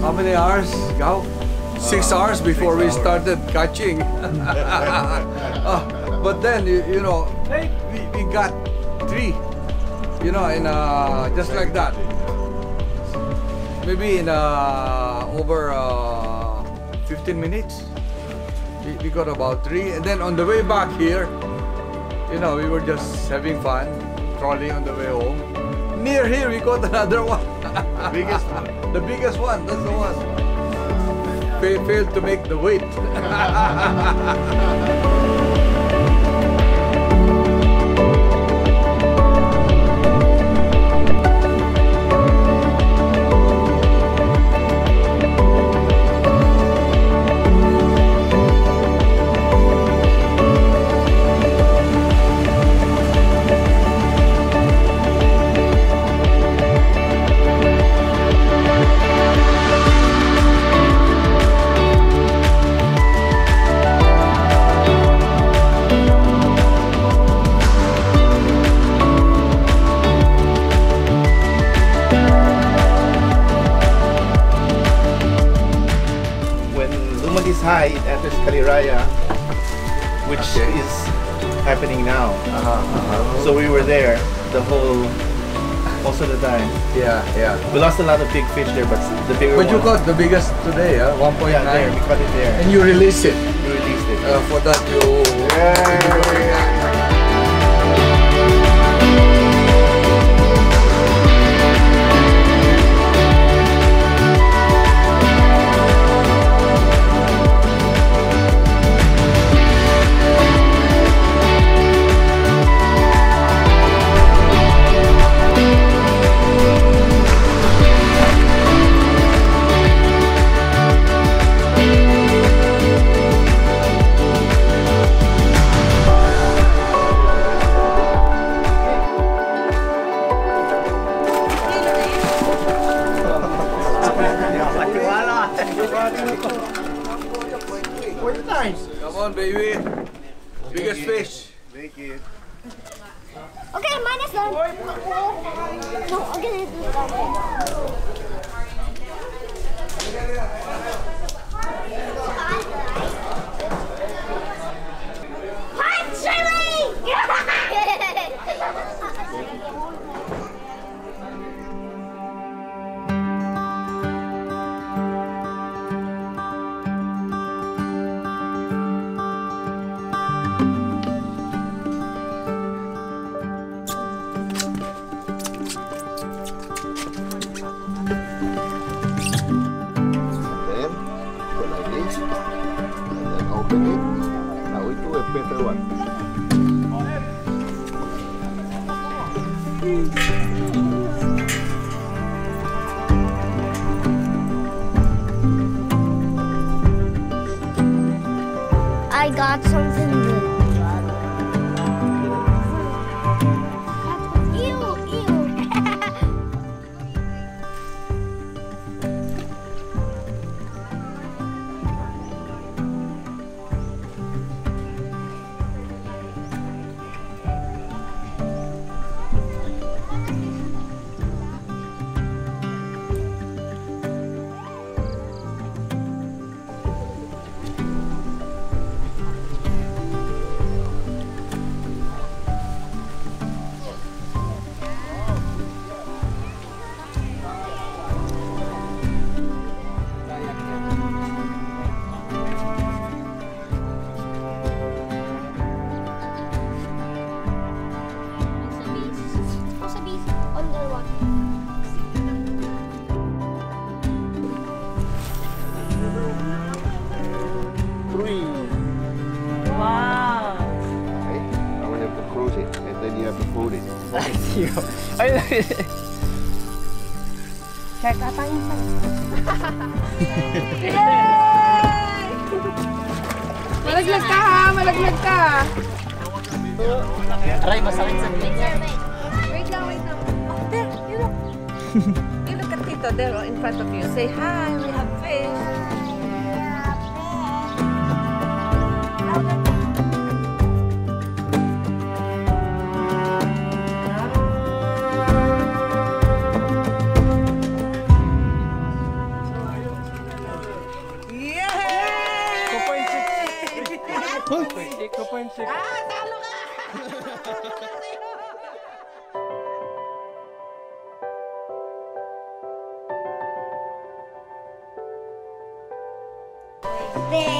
How many hours, Gao? 6 hours before we started catching. But then, you know, we got 3, you know, in just like that. Maybe in over 15 minutes. We got about 3. And then on the way back here, you know, we were just having fun, trolling on the way home. Near here, we got another one. The biggest one. The biggest one, that's the one. Failed to make the weight. High, it enters Caliraya, which is happening now. So we were there most of the time. Yeah. We lost a lot of big fish there, but the bigger But you caught the biggest today, 1.9. Yeah, there, we caught it there. And you released it. We released it. For that you... Come on, baby. Biggest fish. Thank you. Okay, mine is done. No, I'll get it done. Hi, Shirley! Now we do a better one. I got something good. you. Ay, Check out tayo. Malaglag ka ha, malaglag ka. aray, masakit sa Wait, sir, wait. Wait lang, wait lang. Oh, there, you look. You look at Tito there in front of you. Say hi, we have fish. Baby.